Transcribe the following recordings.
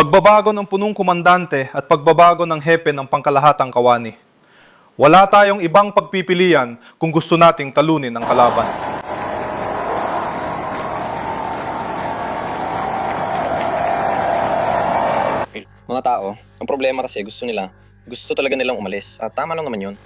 Pagbabago ng punong komandante at pagbabago ng hepe ng pangkalahatang kawani. Wala tayong ibang pagpipilian kung gusto nating talunin ang kalaban. Mga tao, ang problema kasi gusto talaga nilang umalis at tama lang naman yun.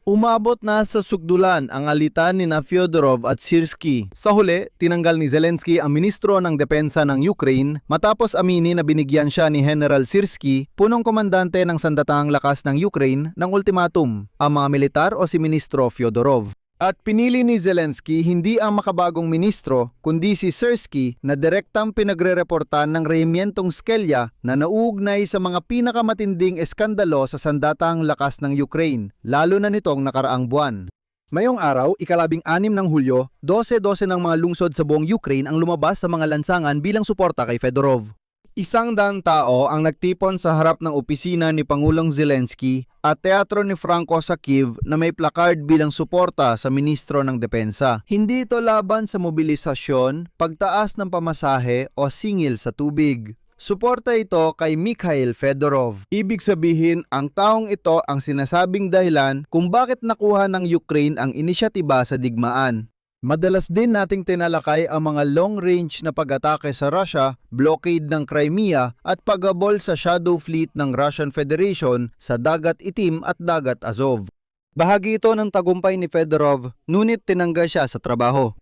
Umabot na sa sukdulan ang alitan ni Fyodorov at Syrskyi. Sa huli, tinanggal ni Zelensky ang ministro ng depensa ng Ukraine matapos aminin na binigyan siya ni General Syrskyi, punong komandante ng sandatahang lakas ng Ukraine, ng ultimatum, ang mga militar o si Ministro Fyodorov. At pinili ni Zelensky hindi ang makabagong ministro kundi si Syrskyi na direktang pinagre-reportan ng rehimyentong Skelya na nauugnay sa mga pinakamatinding eskandalo sa sandatahang lakas ng Ukraine, lalo na nitong nakaraang buwan. Mayong araw, ika-6 ng Hulyo, 12-12 ng mga lungsod sa buong Ukraine ang lumabas sa mga lansangan bilang suporta kay Fedorov. 100 tao ang nagtipon sa harap ng opisina ni Pangulong Zelensky at teatro ni Franco sa Kiev na may placard bilang suporta sa ministro ng depensa. Hindi ito laban sa mobilisasyon, pagtaas ng pamasahe o singil sa tubig. Suporta ito kay Mikhail Fedorov. Ibig sabihin, ang taong ito ang sinasabing dahilan kung bakit nakuha ng Ukraine ang inisyatiba sa digmaan. Madalas din nating tinalakay ang mga long-range na pag-atake sa Russia, blockade ng Crimea at pagabol sa shadow fleet ng Russian Federation sa Dagat Itim at Dagat Azov. Bahagi ito ng tagumpay ni Fedorov, ngunit tinanggal siya sa trabaho.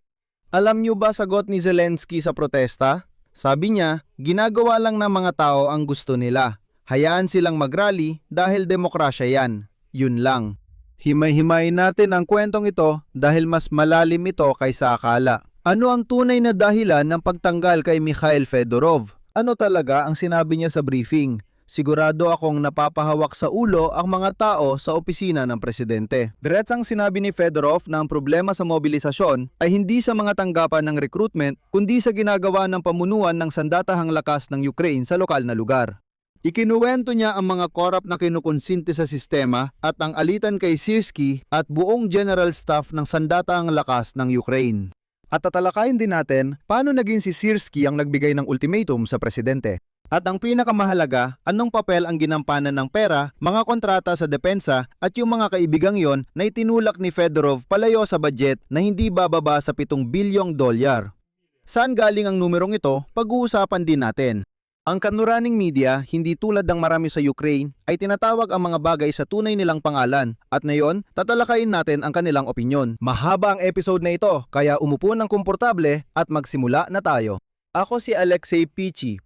Alam niyo ba sagot ni Zelensky sa protesta? Sabi niya, ginagawa lang ng mga tao ang gusto nila. Hayaan silang mag-rally dahil demokrasya yan. Yun lang. Himay-himayin natin ang kwentong ito dahil mas malalim ito kaysa akala. Ano ang tunay na dahilan ng pagtanggal kay Mikhail Fedorov? Ano talaga ang sinabi niya sa briefing? Sigurado akong napapahawak sa ulo ang mga tao sa opisina ng presidente. Diretsang sinabi ni Fedorov na ang problema sa mobilisasyon ay hindi sa mga tanggapan ng recruitment kundi sa ginagawa ng pamunuan ng sandatahang lakas ng Ukraine sa lokal na lugar. Ikinuwento niya ang mga korap na kinukonsinti sa sistema at ang alitan kay Syrskyi at buong general staff ng sandatahang lakas ng Ukraine. At tatalakayin din natin paano naging si Syrskyi ang nagbigay ng ultimatum sa presidente. At ang pinakamahalaga, anong papel ang ginampanan ng pera, mga kontrata sa depensa at yung mga kaibigang yon na itinulak ni Fedorov palayo sa budget na hindi bababa sa $7 bilyong. Saan galing ang numerong ito? Pag-uusapan din natin. Ang kanluraning media, hindi tulad ng marami sa Ukraine, ay tinatawag ang mga bagay sa tunay nilang pangalan at ngayon, tatalakayin natin ang kanilang opinyon. Mahaba ang episode na ito, kaya umupo ng komportable at magsimula na tayo. Ako si Alexei Pechi.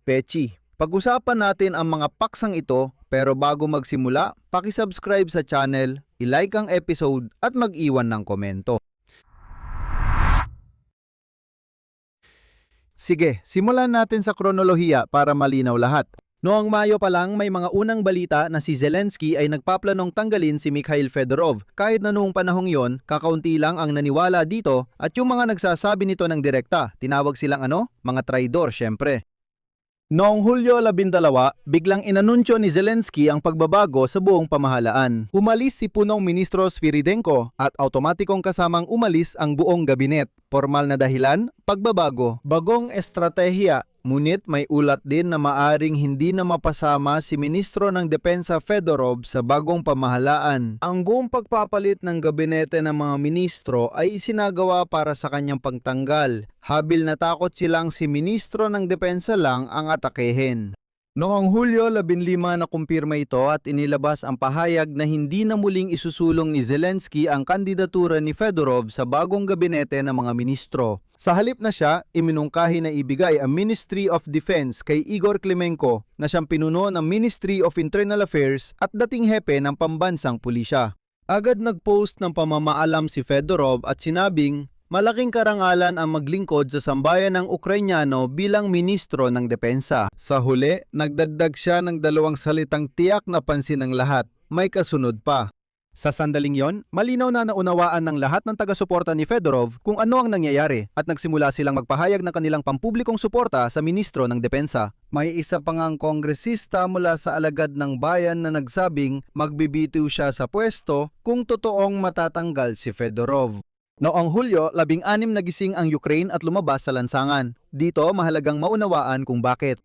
Pag-usapan natin ang mga paksang ito, pero bago magsimula, paki-subscribe sa channel, i-like ang episode at mag-iwan ng komento. Sige, simulan natin sa kronolohiya para malinaw lahat. Noong Mayo pa lang may mga unang balita na si Zelensky ay nagpaplanong tanggalin si Mikhail Fedorov. Kahit na noong panahong yon, kakaunti lang ang naniwala dito at yung mga nagsasabi nito ng direkta, tinawag silang mga traidor syempre. Noong Hulyo 12, biglang inanunsyo ni Zelensky ang pagbabago sa buong pamahalaan. Umalis si punong ministro Svyrydenko at automatikong kasamang umalis ang buong gabinet. Formal na dahilan, pagbabago. Bagong estratehiya, ngunit may ulat din na maaring hindi na mapasama si Ministro ng Depensa Fedorov sa bagong pamahalaan. Ang buong pagpapalit ng gabinete ng mga ministro ay isinagawa para sa kanyang pagtanggal. Habil na takot silang si Ministro ng Depensa lang ang atakehin. Noong Hulyo 15 nakumpirma ito at inilabas ang pahayag na hindi na muling isusulong ni Zelensky ang kandidatura ni Fedorov sa bagong gabinete ng mga ministro. Sa halip na siya, iminungkahi na ibigay ang Ministry of Defense kay Igor Klimenko na siyang pinuno ng Ministry of Internal Affairs at dating hepe ng pambansang pulisya. Agad nagpost ng pamamaalam si Fedorov at sinabing, malaking karangalan ang maglingkod sa sambayan ng Ukrainyano bilang ministro ng depensa. Sa huli, nagdagdag siya ng 2 salitang tiyak na pansin ng lahat. May kasunod pa. Sa sandaling yon, malinaw na naunawaan ng lahat ng taga-suporta ni Fedorov kung ano ang nangyayari at nagsimula silang magpahayag ng kanilang pampublikong suporta sa ministro ng depensa. May isa pa ngang kongresista mula sa alagad ng bayan na nagsabing magbibitiw siya sa pwesto kung totoong matatanggal si Fedorov. Noong Hulyo, 16 nagising ang Ukraine at lumabas sa lansangan. Dito, mahalagang maunawaan kung bakit.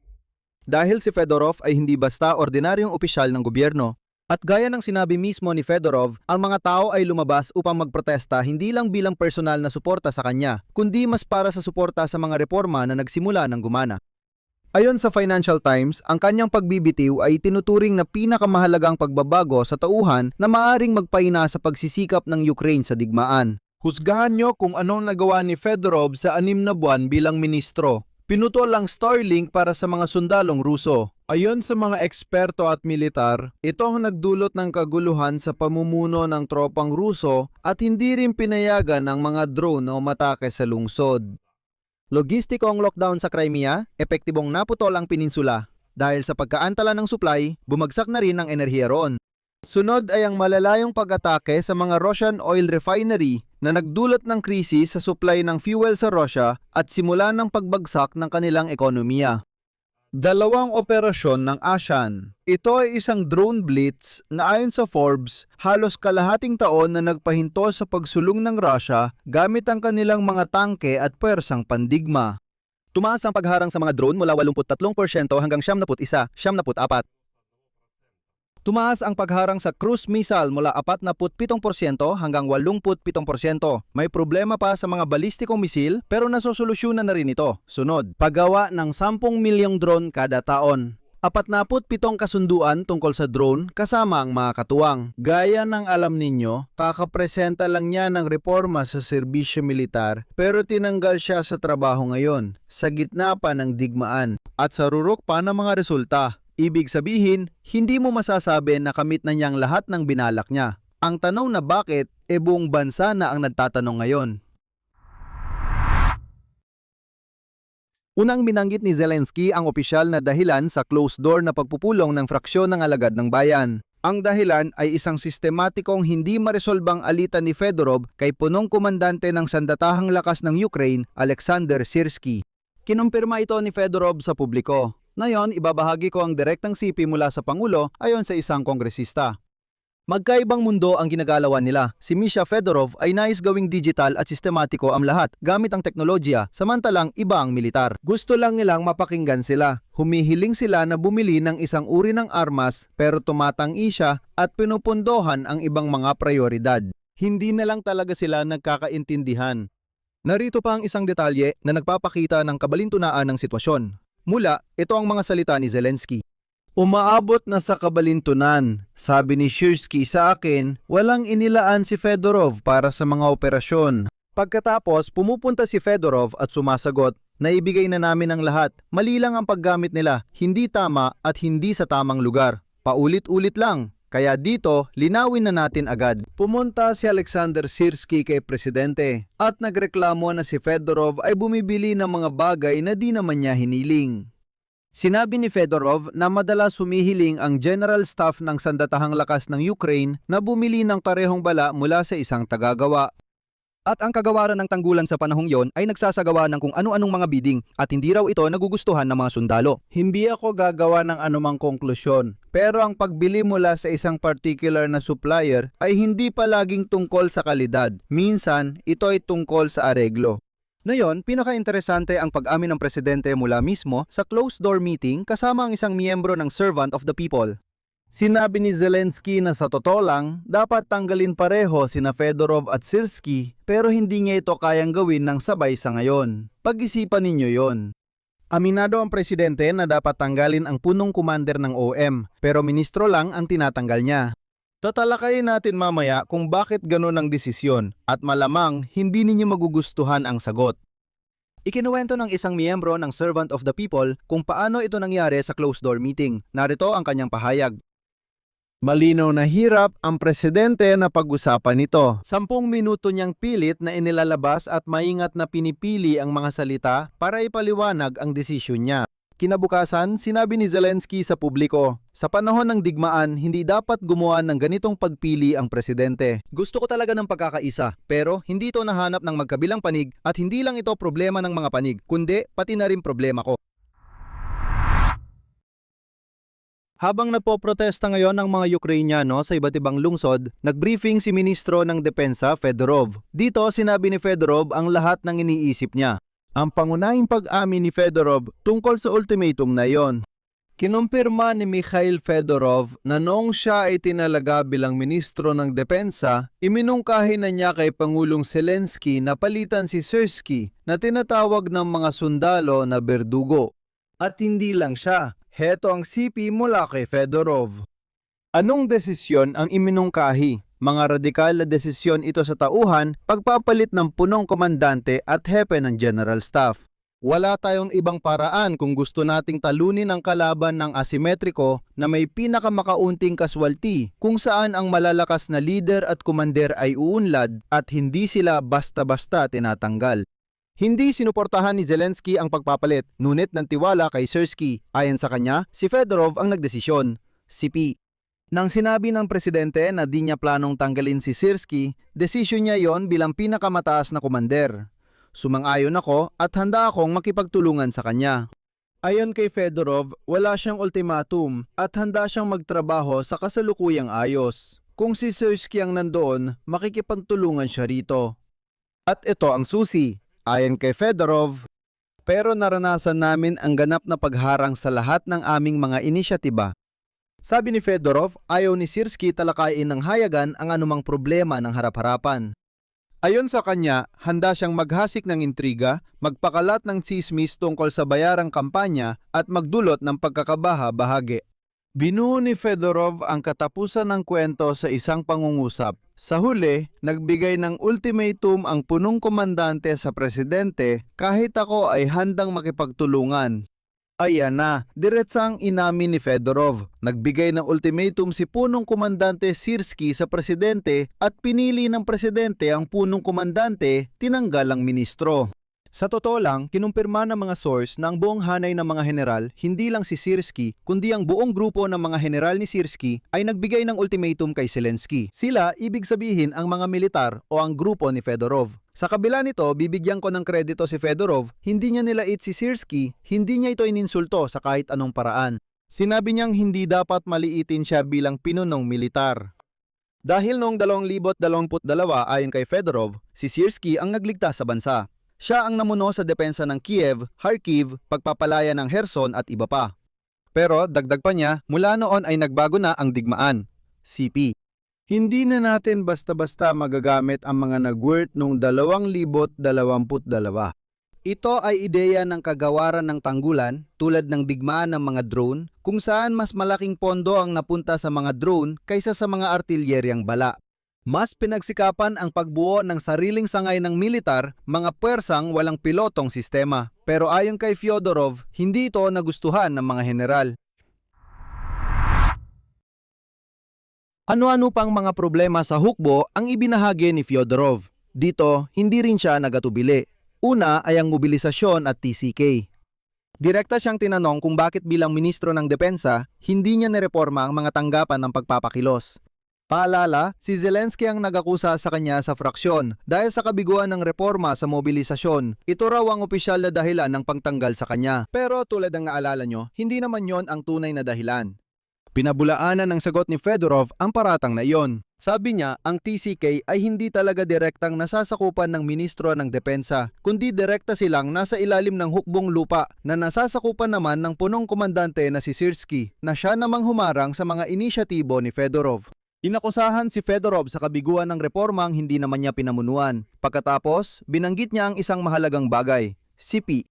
Dahil si Fedorov ay hindi basta ordinaryong opisyal ng gobyerno. At gaya ng sinabi mismo ni Fedorov, ang mga tao ay lumabas upang magprotesta hindi lang bilang personal na suporta sa kanya, kundi mas para sa suporta sa mga reforma na nagsimula ng gumana. Ayon sa Financial Times, ang kanyang pagbibitiw ay tinuturing na pinakamahalagang pagbabago sa tauhan na maaring magpaina sa pagsisikap ng Ukraine sa digmaan. Husgahan nyo kung anong nagawa ni Fedorov sa 6 na buwan bilang ministro. Pinutol ang Starlink para sa mga sundalong Ruso. Ayon sa mga eksperto at militar, ito ang nagdulot ng kaguluhan sa pamumuno ng tropang Ruso at hindi rin pinayagan ng mga drone na umatake sa lungsod. Logistiko ang lockdown sa Crimea, epektibong naputol ang peninsula. Dahil sa pagkaantala ng supply, bumagsak na rin ang enerhiya roon. Sunod ay ang malalayong pag-atake sa mga Russian oil refinery na nagdulot ng krisis sa supply ng fuel sa Russia at simula ng pagbagsak ng kanilang ekonomiya. 2 operasyon ng ASEAN. Ito ay isang drone blitz na ayon sa Forbes, halos kalahating taon na nagpahinto sa pagsulong ng Russia gamit ang kanilang mga tangke at pwersang pandigma. Tumaas ang pagharang sa mga drone mula 83% hanggang 71%. Tumaas ang pagharang sa cruise missile mula 47% hanggang 87%. May problema pa sa mga balistikong misil pero nasosolusyonan na rin ito. Sunod, paggawa ng 10 milyong drone kada taon. 47 kasunduan tungkol sa drone kasama ang mga katuwang. Gaya ng alam ninyo, kakapresenta lang niya ng reforma sa serbisyo militar pero tinanggal siya sa trabaho ngayon sa gitna pa ng digmaan at sa rurok pa ng mga resulta. Ibig sabihin, hindi mo masasabi na kamit na niyang lahat ng binalak niya. Ang tanong na bakit, buong bansa na ang nagtatanong ngayon. Unang binanggit ni Zelensky ang opisyal na dahilan sa closed-door na pagpupulong ng fraksyon ng Alagad ng Bayan. Ang dahilan ay isang sistematikong hindi maresolbang alitan ni Fedorov kay punong komandante ng sandatahang lakas ng Ukraine, Alexander Syrskyi. Kinumpirma ito ni Fedorov sa publiko. Ngayon, ibabahagi ko ang direktang sipi mula sa Pangulo ayon sa isang kongresista. Magkaibang mundo ang ginagalawan nila. Si Misha Fedorov ay nais gawing digital at sistematiko ang lahat gamit ang teknolohiya, samantalang iba ang militar. Gusto lang nilang mapakinggan sila. Humihiling sila na bumili ng isang uri ng armas pero tumatangi siya at pinupundohan ang ibang mga prioridad. Hindi na lang talaga sila nagkakaintindihan. Narito pa ang isang detalye na nagpapakita ng kabalintunaan ng sitwasyon. Mula, ito ang mga salita ni Zelensky. Umaabot na sa kabalintunan. Sabi ni Syrskyi sa akin, walang inilaan si Fedorov para sa mga operasyon. Pagkatapos, pumupunta si Fedorov at sumasagot, naibigay na namin ang lahat. Mali lang ang paggamit nila, hindi tama at hindi sa tamang lugar. Paulit-ulit lang. Kaya dito, linawin na natin agad. Pumunta si Alexander Syrskyi kay Presidente at nagreklamo na si Fedorov ay bumibili ng mga bagay na di naman niya hiniling. Sinabi ni Fedorov na madalas humihiling ang General Staff ng Sandatahang Lakas ng Ukraine na bumili ng parehong bala mula sa isang tagagawa. At ang kagawaran ng tanggulan sa panahong yon ay nagsasagawa ng kung ano-anong mga bidding at hindi raw ito nagugustuhan ng mga sundalo. Hindi ako gagawa ng anumang konklusyon. Pero ang pagbili mula sa isang particular na supplier ay hindi palaging tungkol sa kalidad. Minsan, ito ay tungkol sa areglo. Ngayon, pinaka-interesante ang pag-amin ng presidente mula mismo sa closed-door meeting kasama ang isang miyembro ng Servant of the People. Sinabi ni Zelensky na sa totoo lang, dapat tanggalin pareho sina Fedorov at Syrskyi pero hindi niya ito kayang gawin ng sabay sa ngayon. Pag-isipan ninyo yon. Aminado ang presidente na dapat tanggalin ang punong commander ng OM pero ministro lang ang tinatanggal niya. Tatalakayin natin mamaya kung bakit ganun ang desisyon at malamang hindi ninyo magugustuhan ang sagot. Ikinuwento ng isang miyembro ng Servant of the People kung paano ito nangyari sa closed-door meeting. Narito ang kanyang pahayag. Malinaw na hirap ang presidente na pag-usapan ito. 10 minuto niyang pilit na inilalabas at maingat na pinipili ang mga salita para ipaliwanag ang desisyon niya. Kinabukasan, sinabi ni Zelensky sa publiko, sa panahon ng digmaan, hindi dapat gumawa ng ganitong pagpili ang presidente. Gusto ko talaga ng pagkakaisa, pero hindi ito nahanap ng magkabilang panig at hindi lang ito problema ng mga panig, kundi pati na rin problema ko. Habang nagpoprotesta ngayon ang mga Ukrainyano sa iba't ibang lungsod, nagbriefing si Ministro ng Depensa Fedorov. Dito sinabi ni Fedorov ang lahat ng iniisip niya. Ang pangunahing pag-amin ni Fedorov tungkol sa ultimatum na iyon. Kinumpirma ni Mikhail Fedorov na noong siya ay tinalaga bilang ministro ng depensa, iminungkahi na niya kay Pangulong Zelensky na palitan si Syrskyi na tinatawag ng mga sundalo na berdugo. At hindi lang siya, heto ang CP mula kay Fedorov. Anong desisyon ang iminungkahi? Mga radikal na desisyon ito sa tauhan, pagpapalit ng punong komandante at hepe ng General Staff. Wala tayong ibang paraan kung gusto nating talunin ang kalaban ng asimetriko na may pinakamakaunting kaswalti kung saan ang malalakas na leader at komander ay uunlad at hindi sila basta-basta tinatanggal. Hindi sinuportahan ni Zelensky ang pagpapalit, ngunit ng tiwala kay Syrskyi. Ayon sa kanya, si Fedorov ang nagdesisyon. CP. Nang sinabi ng presidente na di niya planong tanggalin si Syrskyi, desisyon niya yon bilang pinakamataas na komander. Sumang-ayon ako at handa akong makipagtulungan sa kanya. Ayon kay Fedorov, wala siyang ultimatum at handa siyang magtrabaho sa kasalukuyang ayos. Kung si Syrskyi ang nandoon, makikipagtulungan siya rito. At ito ang susi. Ayon kay Fedorov, pero naranasan namin ang ganap na pagharang sa lahat ng aming mga inisyatiba. Sabi ni Fedorov, ayaw ni Syrskyi talakayin ng hayagan ang anumang problema ng harap-harapan. Ayon sa kanya, handa siyang maghasik ng intriga, magpakalat ng tsismis tungkol sa bayarang kampanya at magdulot ng pagkakabaha-bahagi. Binuo ni Fedorov ang katapusan ng kwento sa isang pangungusap. Sa huli, nagbigay ng ultimatum ang punong komandante sa presidente kahit ako ay handang makipagtulungan. Ayan na, diretsang inamin ni Fedorov. Nagbigay ng ultimatum si punong komandante Syrskyi sa presidente at pinili ng presidente ang punong komandante, tinanggal ang ministro. Sa totoo lang, kinumpirma ng mga source na ang buong hanay ng mga general, hindi lang si Syrskyi, kundi ang buong grupo ng mga general ni Syrskyi ay nagbigay ng ultimatum kay Zelensky. Sila, ibig sabihin ang mga militar o ang grupo ni Fedorov. Sa kabila nito, bibigyan ko ng kredito si Fedorov, hindi niya nilait si Syrskyi, hindi niya ito ininsulto sa kahit anong paraan. Sinabi niyang hindi dapat maliitin siya bilang pinunong militar. Dahil noong 2022 ayon kay Fedorov, si Syrskyi ang nagligtas sa bansa. Siya ang namuno sa depensa ng Kiev, Kharkiv, pagpapalaya ng Kherson at iba pa. Pero dagdag pa niya, mula noon ay nagbago na ang digmaan. CP. Hindi na natin basta-basta magagamit ang mga nag-worth noong 2022. Ito ay ideya ng kagawaran ng tanggulan tulad ng digmaan ng mga drone kung saan mas malaking pondo ang napunta sa mga drone kaysa sa mga artilyeryang bala. Mas pinagsikapan ang pagbuo ng sariling sangay ng militar, mga puwersang walang pilotong sistema. Pero ayon kay Fyodorov, hindi ito nagustuhan ng mga general. Ano-ano pang mga problema sa hukbo ang ibinahagi ni Fyodorov. Dito, hindi rin siya nagatubili. Una ay ang mobilisasyon at TCK. Direkta siyang tinanong kung bakit bilang ministro ng depensa, hindi niya nireporma ang mga tanggapan ng pagpapakilos. Paalala, si Zelensky ang nagakusa sa kanya sa fraksyon dahil sa kabiguan ng reforma sa mobilisasyon. Ito raw ang opisyal na dahilan ng pagtanggal sa kanya. Pero tulad ng naalala nyo, hindi naman yon ang tunay na dahilan. Pinabulaanan ng sagot ni Fedorov ang paratang na iyon. Sabi niya, ang TCK ay hindi talaga direktang nasasakupan ng ministro ng depensa, kundi direkta silang nasa ilalim ng hukbong lupa na nasasakupan naman ng punong komandante na si Syrskyi na siya namang humarang sa mga inisyatibo ni Fedorov. Inakusahan si Fedorov sa kabiguan ng reformang hindi naman niya pinamunuan. Pagkatapos, binanggit niya ang isang mahalagang bagay, CP.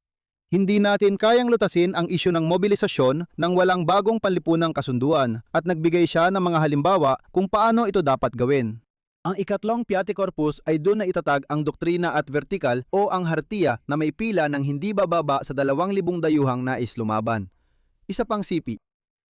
Hindi natin kayang lutasin ang isyu ng mobilisasyon nang walang bagong panlipunang kasunduan at nagbigay siya ng mga halimbawa kung paano ito dapat gawin. Ang ikatlong Piatti Corpus ay doon na itatag ang doktrina at vertikal o ang hartiya na may pila ng hindi bababa sa 2,000 dayuhang nais lumaban. Isa pang CP.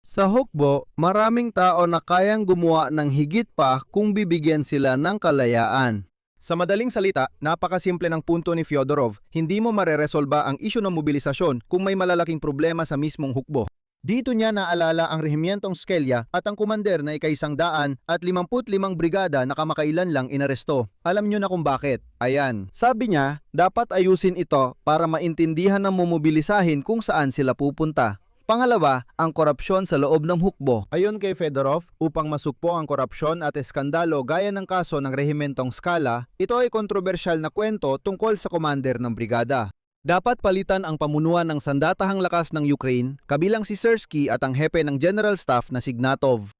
Sa hukbo, maraming tao na kayang gumawa ng higit pa kung bibigyan sila ng kalayaan. Sa madaling salita, napakasimple ng punto ni Fyodorov, hindi mo mareresolba ang isyu ng mobilisasyon kung may malalaking problema sa mismong hukbo. Dito niya naalala ang rehimyentong Skelya at ang kumander na ika-100 at 55 brigada na kamakailan lang inaresto. Alam niyo na kung bakit. Ayan. Sabi niya, dapat ayusin ito para maintindihan ng mumobilisahin kung saan sila pupunta. Pangalawa, ang korupsyon sa loob ng hukbo. Ayon kay Fedorov, upang masukpo ang korupsyon at eskandalo gaya ng kaso ng rehimentong Skala, ito ay kontrobersyal na kwento tungkol sa commander ng brigada. Dapat palitan ang pamunuan ng sandatahang lakas ng Ukraine, kabilang si Syrskyi at ang hepe ng General Staff na Signatov.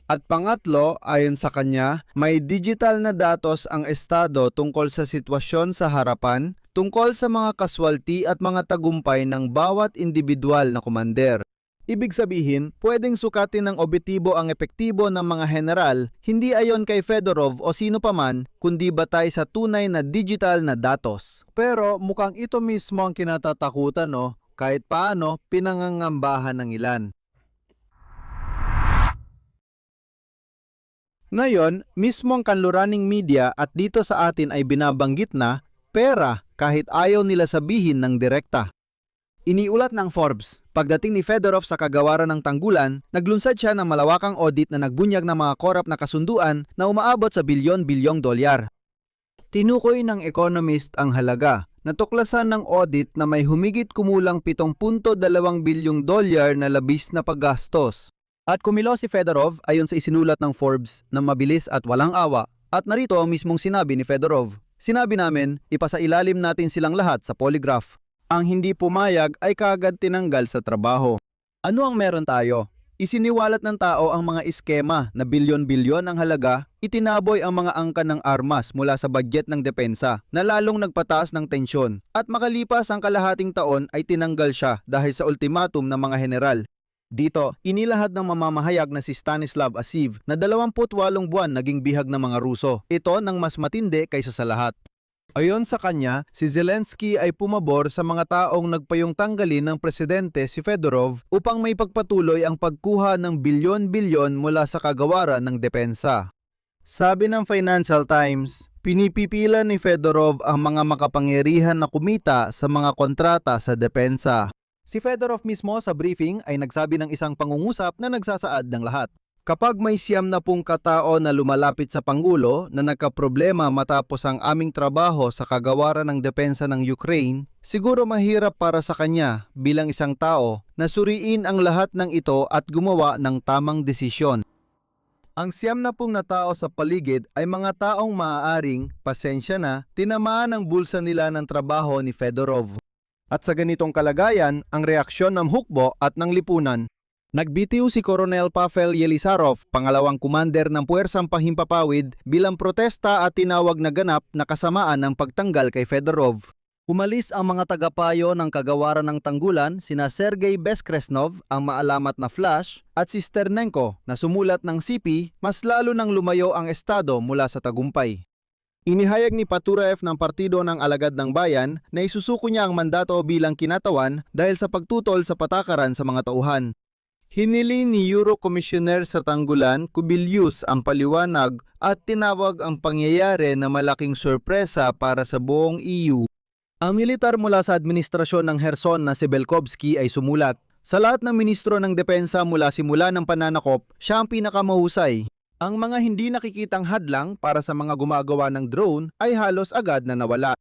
At pangatlo, ayon sa kanya, may digital na datos ang Estado tungkol sa sitwasyon sa harapan, tungkol sa mga kaswalti at mga tagumpay ng bawat individual na komander. Ibig sabihin, pwedeng sukatin ng objektibo ang epektibo ng mga general, hindi ayon kay Fedorov o sino paman, kundi batay sa tunay na digital na datos. Pero mukhang ito mismo ang kinatatakutan, no? Kahit paano, pinangangambahan ng ilan. Ngayon, mismo ang kanluraning media at dito sa atin ay binabanggit na pera kahit ayaw nila sabihin ng direkta. Iniulat ng Forbes, pagdating ni Fedorov sa kagawaran ng tanggulan, naglunsad siya ng malawakang audit na nagbunyag ng mga korap na kasunduan na umaabot sa bilyon-bilyong dolyar. Tinukoy ng Economist ang halaga. Natuklasan ng audit na may humigit kumulang 7.2 bilyong dolyar na labis na paggastos. At kumilo si Fedorov ayon sa isinulat ng Forbes na mabilis at walang awa. At narito ang mismong sinabi ni Fedorov. Sinabi namin, ipasailalim natin silang lahat sa polygraph. Ang hindi pumayag ay kaagad tinanggal sa trabaho. Ano ang meron tayo? Isiniwalat ng tao ang mga iskema na bilyon-bilyon ang halaga, itinaboy ang mga angka ng armas mula sa budget ng depensa na lalong nagpataas ng tensyon. At makalipas ang kalahating taon ay tinanggal siya dahil sa ultimatum ng mga general. Dito, inilahad ng mamamahayag na si Stanislav Asiv na 28 buwan naging bihag ng mga Ruso. Ito nang mas matindi kaysa sa lahat. Ayon sa kanya, si Zelensky ay pumabor sa mga taong nagpayong tanggalin ng presidente si Fedorov upang may pagpatuloy ang pagkuha ng bilyon-bilyon mula sa kagawaran ng depensa. Sabi ng Financial Times, pinipipila ni Fedorov ang mga makapangyarihan na kumita sa mga kontrata sa depensa. Si Fedorov mismo sa briefing ay nagsabi ng isang pangungusap na nagsasaad ng lahat. Kapag may 70 katao na lumalapit sa Pangulo na nagkaproblema matapos ang aming trabaho sa kagawaran ng depensa ng Ukraine, siguro mahirap para sa kanya bilang isang tao na suriin ang lahat ng ito at gumawa ng tamang desisyon. Ang 70 na tao sa paligid ay mga taong maaaring, pasensya na, tinamaan ang bulsa nila ng trabaho ni Fedorov. At sa ganitong kalagayan, ang reaksyon ng hukbo at ng lipunan. Nagbitiw si Colonel Pavel Yelisarov, pangalawang kumander ng Puwersang Panghimpapawid bilang protesta at tinawag na ganap na kasamaan ng pagtanggal kay Fedorov. Umalis ang mga tagapayo ng kagawaran ng tanggulan sina Sergei Beskresnov, ang maalamat na Flash, at si Sternenko na sumulat ng CP, mas lalo nang lumayo ang Estado mula sa tagumpay. Inihayag ni Paturaev ng Partido ng Alagad ng Bayan na isusuko niya ang mandato bilang kinatawan dahil sa pagtutol sa patakaran sa mga tauhan. Hinili ni Euro Commissioner sa Tanggulan, Kubilius ang paliwanag at tinawag ang pangyayari na malaking sorpresa para sa buong EU. Ang militar mula sa administrasyon ng Kherson na si Belkovsky ay sumulat. Sa lahat ng ministro ng depensa mula simula ng pananakop, siya ang pinakamahusay. Ang mga hindi nakikitang hadlang para sa mga gumagawa ng drone ay halos agad na nawala.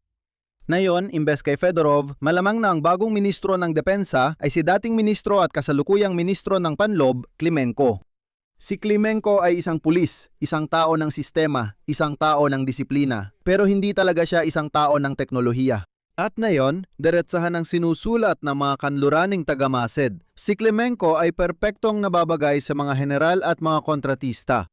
Ngayon, imbes kay Fedorov, malamang na ang bagong ministro ng depensa ay si dating ministro at kasalukuyang ministro ng Panlob, Klimenko. Si Klimenko ay isang pulis, isang tao ng sistema, isang tao ng disiplina, pero hindi talaga siya isang tao ng teknolohiya. At ngayon, diretsahan ang sinusulat ng mga kanluraning taga-Mased. Si Klimenko ay perpektong nababagay sa mga general at mga kontratista.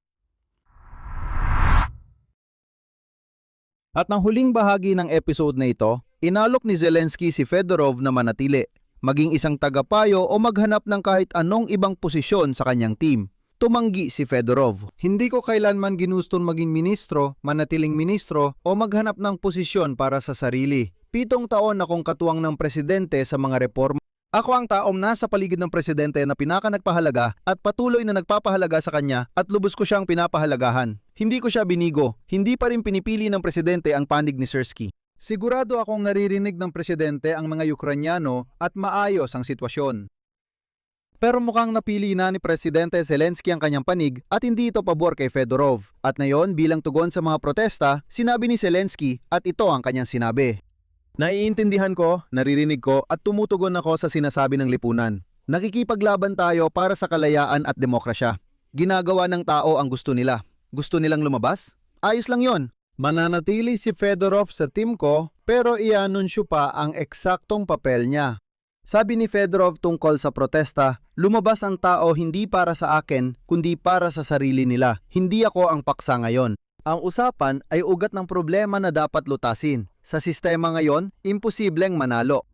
At ng huling bahagi ng episode na ito, inalok ni Zelensky si Fedorov na manatili, maging isang tagapayo o maghanap ng kahit anong ibang posisyon sa kanyang team. Tumanggi si Fedorov. Hindi ko kailanman ginuston maging ministro, manatiling ministro o maghanap ng posisyon para sa sarili. 7 taon akong katuwang ng presidente sa mga reforma. Ako ang taong nasa paligid ng presidente na pinakanagpahalaga at patuloy na nagpapahalaga sa kanya at lubos ko siyang pinapahalagahan. Hindi ko siya binigo, hindi pa rin pinipili ng presidente ang panig ni Syrskyi. Sigurado akong naririnig ng presidente ang mga Ukrainyano at maayos ang sitwasyon. Pero mukhang napili na ni Presidente Zelensky ang kanyang panig at hindi ito pabor kay Fedorov. At ngayon bilang tugon sa mga protesta, sinabi ni Zelensky at ito ang kanyang sinabi. Naiintindihan ko, naririnig ko at tumutugon ako sa sinasabi ng lipunan. Nakikipaglaban tayo para sa kalayaan at demokrasya. Ginagawa ng tao ang gusto nila. Gusto nilang lumabas? Ayos lang yon. Mananatili si Fedorov sa team ko pero ianunsyo pa ang eksaktong papel niya. Sabi ni Fedorov tungkol sa protesta, lumabas ang tao hindi para sa akin, kundi para sa sarili nila. Hindi ako ang paksa ngayon. Ang usapan ay ugat ng problema na dapat lutasin. Sa sistema ngayon, imposibleng manalo.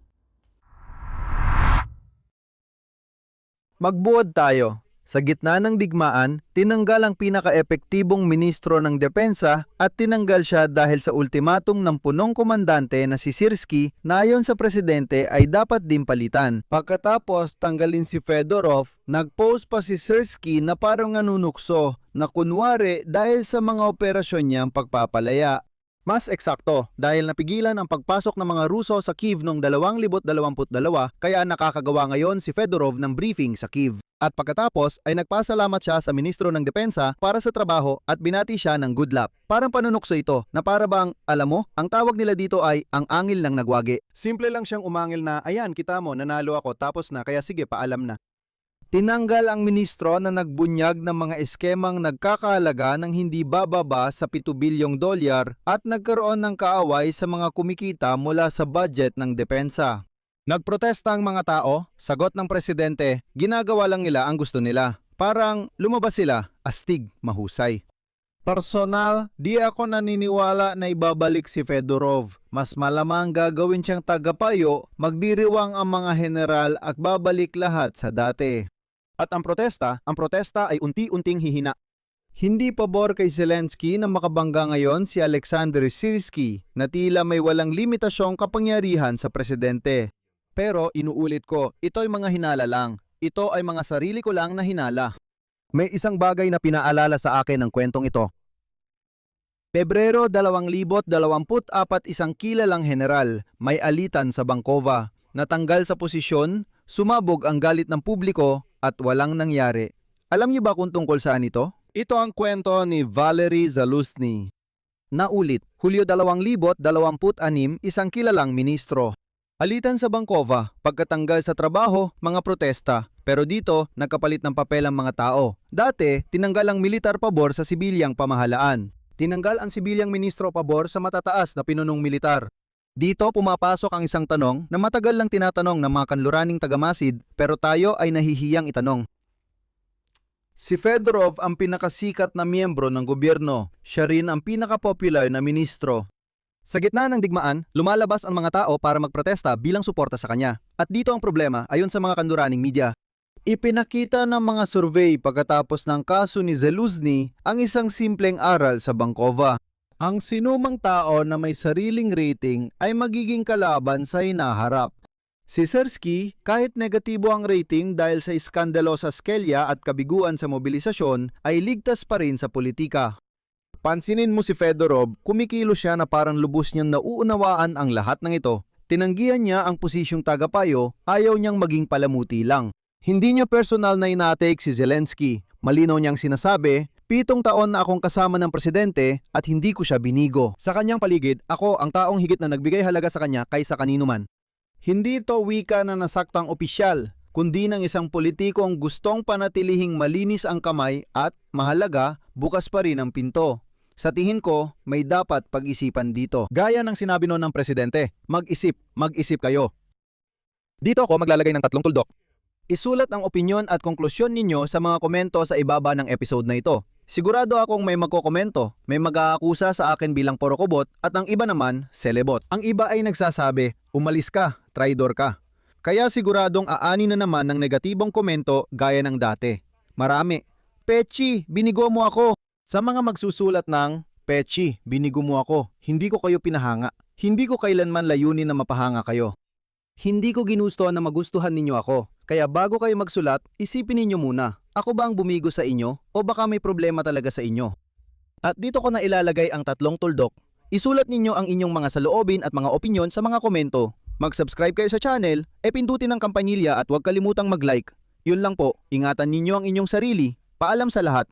Magbuod tayo. Sa gitna ng digmaan, tinanggal ang pinaka-epektibong ministro ng depensa at tinanggal siya dahil sa ultimatum ng punong komandante na si Syrski na ayon sa presidente ay dapat din palitan. Pagkatapos tanggalin si Fedorov, nag-post pa si Syrski na parang nanunukso na kunwari dahil sa mga operasyon niyang pagpapalaya. Mas eksakto, dahil napigilan ang pagpasok ng mga Ruso sa Kyiv noong 2022 kaya nakakagawa ngayon si Fedorov ng briefing sa Kyiv. At pagkatapos ay nagpasalamat siya sa ministro ng depensa para sa trabaho at binati siya ng good luck. Parang panunukso ito na para bang, alam mo, ang tawag nila dito ay ang angil ng nagwagi. Simple lang siyang umangil na, ayan, kita mo, nanalo ako tapos na kaya sige paalam na. Tinanggal ang ministro na nagbunyag ng mga eskemang nagkakahalaga ng hindi bababa sa 7 bilyong dolyar at nagkaroon ng kaaway sa mga kumikita mula sa budget ng depensa. Nagprotesta ang mga tao, sagot ng presidente, ginagawa lang nila ang gusto nila. Parang lumabas sila, astig, mahusay. Personal, di ako naniniwala na ibabalik si Fedorov. Mas malamang gagawin siyang tagapayo, magdiriwang ang mga general at babalik lahat sa dati. At ang protesta ay unti-unting hihina. Hindi pabor kay Zelensky na makabangga ngayon si Alexander Syrski na tila may walang limitasyong kapangyarihan sa presidente. Pero inuulit ko, ito ay mga hinala lang. Ito ay mga sarili ko lang na hinala. May isang bagay na pinaalala sa akin ng kwentong ito. Pebrero 2024, isang kilalang general, may alitan sa Bankova. Natanggal sa posisyon, sumabog ang galit ng publiko at walang nangyari. Alam niyo ba kung tungkol saan ito? Ito ang kwento ni Valery Zaluzhny. Naulit, Hulyo 2026, isang kilalang ministro. Alitan sa Bankova, pagkatanggal sa trabaho, mga protesta. Pero dito, nagkapalit ng papel ang mga tao. Dati, tinanggal ang militar pabor sa sibilyang pamahalaan. Tinanggal ang sibilyang ministro pabor sa matataas na pinunong militar. Dito pumapasok ang isang tanong na matagal lang tinatanong ng mga kanluraning tagamasid pero tayo ay nahihiyang itanong. Si Fedorov ang pinakasikat na miyembro ng gobyerno. Siya rin ang pinakapopular na ministro. Sa gitna ng digmaan, lumalabas ang mga tao para magprotesta bilang suporta sa kanya. At dito ang problema ayon sa mga kanluraning media. Ipinakita ng mga survey pagkatapos ng kaso ni Zaluzhny ang isang simpleng aral sa Bankova. Ang sinumang tao na may sariling rating ay magiging kalaban sa hinaharap. Si Syrski, kahit negatibo ang rating dahil sa iskandalo sa skelya at kabiguan sa mobilisasyon, ay ligtas pa rin sa politika. Pansinin mo si Fedorov, kumikilo siya na parang lubos niyang nauunawaan ang lahat ng ito. Tinanggihan niya ang posisyong tagapayo, ayaw niyang maging palamuti lang. Hindi niya personal na inatake si Zelensky. Malinaw niyang sinasabi, 7 taon na akong kasama ng presidente at hindi ko siya binigo. Sa kanyang paligid, ako ang taong higit na nagbigay halaga sa kanya kaysa kanino man. Hindi ito wika na nasaktang opisyal, kundi ng isang politikong gustong panatilihing malinis ang kamay at, mahalaga, bukas pa rin ang pinto. Sa tingin ko, may dapat pag-isipan dito. Gaya ng sinabi noon ng presidente, mag-isip kayo. Dito ako maglalagay ng 3 tuldok. Isulat ang opinyon at konklusyon ninyo sa mga komento sa ibaba ng episode na ito. Sigurado akong may magkokomento, may mag-aakusa sa akin bilang porokobot at ang iba naman, selebot. Ang iba ay nagsasabi, umalis ka, traidor ka. Kaya siguradong aani na naman ng negatibong komento gaya ng dati. Marami. Pechi, binigo mo ako. Sa mga magsusulat ng, Pechi, binigo mo ako, hindi ko kayo pinahanga. Hindi ko kailanman layunin na mapahanga kayo. Hindi ko ginusto na magustuhan ninyo ako. Kaya bago kayo magsulat, isipin ninyo muna, ako ba ang bumigo sa inyo o baka may problema talaga sa inyo? At dito ko na ilalagay ang 3 tuldok. Isulat ninyo ang inyong mga saloobin at mga opinyon sa mga komento. Mag-subscribe kayo sa channel, pindutin ang kampanilya at huwag kalimutang mag-like. Yun lang po, ingatan ninyo ang inyong sarili. Paalam sa lahat.